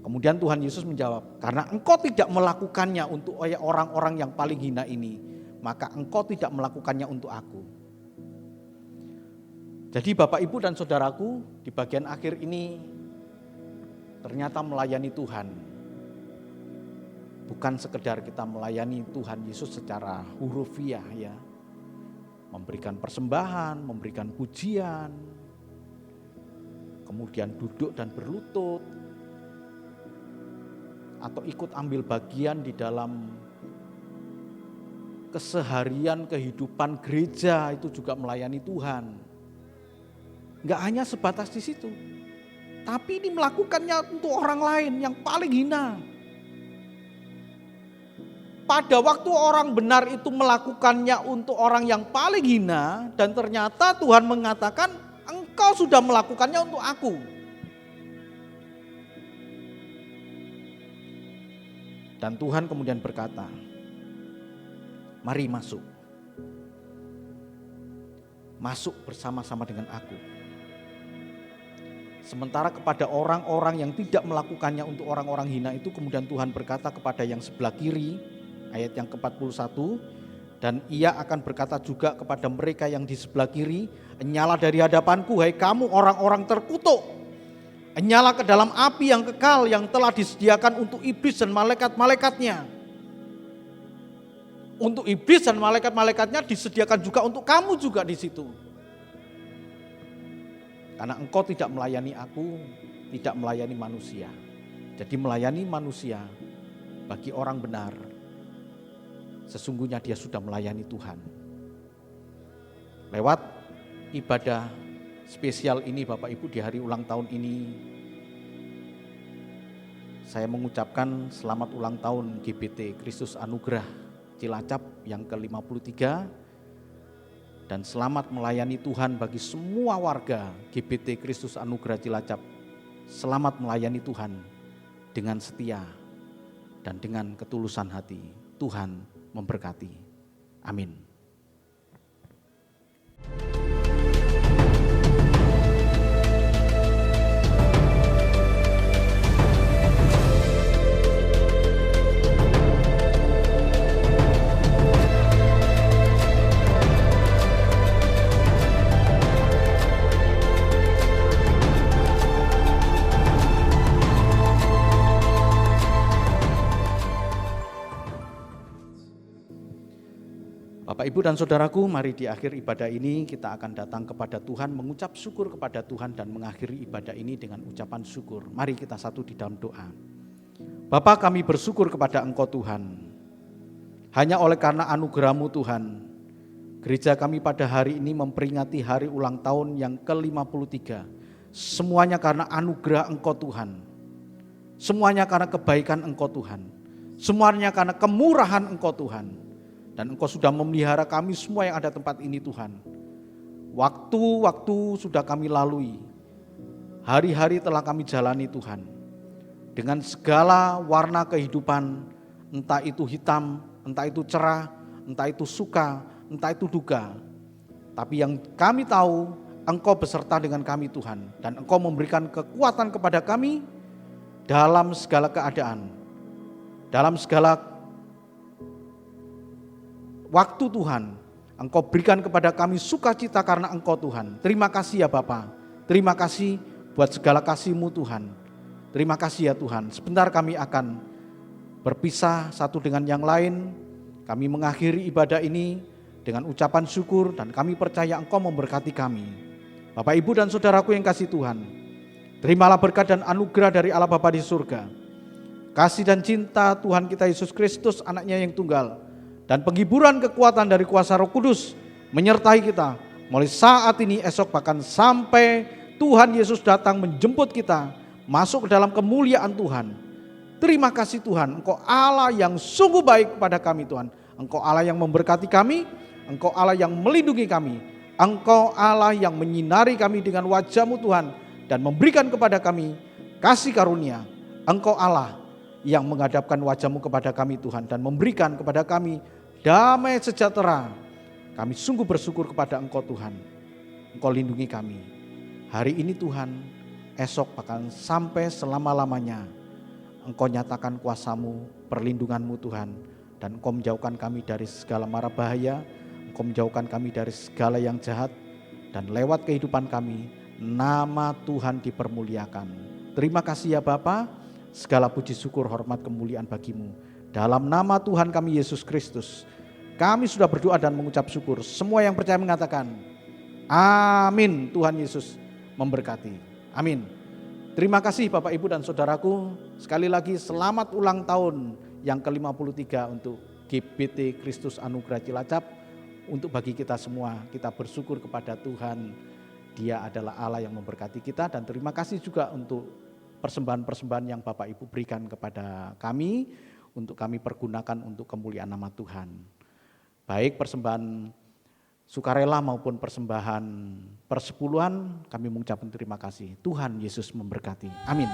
Kemudian Tuhan Yesus menjawab, karena engkau tidak melakukannya untuk orang-orang yang paling hina ini, maka engkau tidak melakukannya untuk aku. Jadi Bapak Ibu dan Saudaraku, di bagian akhir ini ternyata melayani Tuhan bukan sekedar kita melayani Tuhan Yesus secara hurufiah ya. Memberikan persembahan, memberikan pujian, kemudian duduk dan berlutut, atau ikut ambil bagian di dalam keseharian kehidupan gereja, itu juga melayani Tuhan. Enggak hanya sebatas di situ, tapi ini melakukannya untuk orang lain yang paling hina. Pada waktu orang benar itu melakukannya untuk orang yang paling hina, dan ternyata Tuhan mengatakan engkau sudah melakukannya untuk aku. Dan Tuhan kemudian berkata, mari masuk. Masuk bersama-sama dengan aku. Sementara kepada orang-orang yang tidak melakukannya untuk orang-orang hina itu, kemudian Tuhan berkata kepada yang sebelah kiri, ayat yang ke-41, dan ia akan berkata juga kepada mereka yang di sebelah kiri, nyala dari hadapanku, hai kamu orang-orang terkutuk, nyala ke dalam api yang kekal yang telah disediakan untuk iblis dan malaikat-malaikatnya. Untuk iblis dan malaikat-malaikatnya disediakan juga untuk kamu juga di situ. Karena engkau tidak melayani aku, tidak melayani manusia. Jadi melayani manusia bagi orang benar, sesungguhnya dia sudah melayani Tuhan. Lewat ibadah spesial ini Bapak Ibu, di hari ulang tahun ini saya mengucapkan selamat ulang tahun GBT Kristus Anugerah Cilacap yang ke-53 dan selamat melayani Tuhan bagi semua warga GBT Kristus Anugerah Cilacap. Selamat melayani Tuhan dengan setia dan dengan ketulusan hati. Tuhan memberkati. Amin. Bapak, Ibu, dan Saudaraku, mari di akhir ibadah ini kita akan datang kepada Tuhan, mengucap syukur kepada Tuhan dan mengakhiri ibadah ini dengan ucapan syukur. Mari kita satu di dalam doa. Bapa, kami bersyukur kepada Engkau Tuhan. Hanya oleh karena anugerah-Mu Tuhan, gereja kami pada hari ini memperingati hari ulang tahun yang ke-53. Semuanya karena anugerah Engkau Tuhan. Semuanya karena kebaikan Engkau Tuhan. Semuanya karena kemurahan Engkau Tuhan. Dan Engkau sudah memelihara kami semua yang ada tempat ini Tuhan. Waktu-waktu sudah kami lalui. Hari-hari telah kami jalani Tuhan. Dengan segala warna kehidupan, entah itu hitam, entah itu cerah, entah itu suka, entah itu duka. Tapi yang kami tahu, Engkau beserta dengan kami Tuhan. Dan Engkau memberikan kekuatan kepada kami dalam segala keadaan. Dalam segala waktu Tuhan, Engkau berikan kepada kami sukacita karena Engkau Tuhan. Terima kasih ya Bapa. Terima kasih buat segala kasih-Mu Tuhan. Terima kasih ya Tuhan. Sebentar kami akan berpisah satu dengan yang lain. Kami mengakhiri ibadah ini dengan ucapan syukur dan kami percaya Engkau memberkati kami. Bapak, Ibu, dan Saudaraku yang kasih Tuhan, terimalah berkat dan anugerah dari Allah Bapa di surga. Kasih dan cinta Tuhan kita Yesus Kristus, anaknya yang tunggal, dan penghiburan kekuatan dari kuasa Roh Kudus menyertai kita mulai saat ini, esok, bahkan sampai Tuhan Yesus datang menjemput kita masuk ke dalam kemuliaan Tuhan. Terima kasih Tuhan, Engkau Allah yang sungguh baik kepada kami Tuhan. Engkau Allah yang memberkati kami, Engkau Allah yang melindungi kami, Engkau Allah yang menyinari kami dengan wajah-Mu Tuhan dan memberikan kepada kami kasih karunia. Engkau Allah yang menghadapkan wajah-Mu kepada kami Tuhan dan memberikan kepada kami damai sejahtera. Kami sungguh bersyukur kepada Engkau Tuhan. Engkau lindungi kami hari ini Tuhan, esok bahkan sampai selama-lamanya. Engkau nyatakan kuasa-Mu, perlindungan-Mu Tuhan, dan Engkau menjauhkan kami dari segala mara bahaya. Engkau menjauhkan kami dari segala yang jahat, dan lewat kehidupan kami nama Tuhan dipermuliakan. Terima kasih ya Bapa. Segala puji syukur, hormat, kemuliaan bagi-Mu. Dalam nama Tuhan kami Yesus Kristus, kami sudah berdoa dan mengucap syukur. Semua yang percaya mengatakan amin. Tuhan Yesus memberkati. Amin. Terima kasih Bapak, Ibu, dan Saudaraku. Sekali lagi selamat ulang tahun yang ke-53 untuk GBT Kristus Anugerah Cilacap. Untuk bagi kita semua, kita bersyukur kepada Tuhan. Dia adalah Allah yang memberkati kita, dan terima kasih juga untuk persembahan-persembahan yang Bapak Ibu berikan kepada kami untuk kami pergunakan untuk kemuliaan nama Tuhan. Baik persembahan sukarela maupun persembahan persepuluhan, kami mengucapkan terima kasih. Tuhan Yesus memberkati. Amin.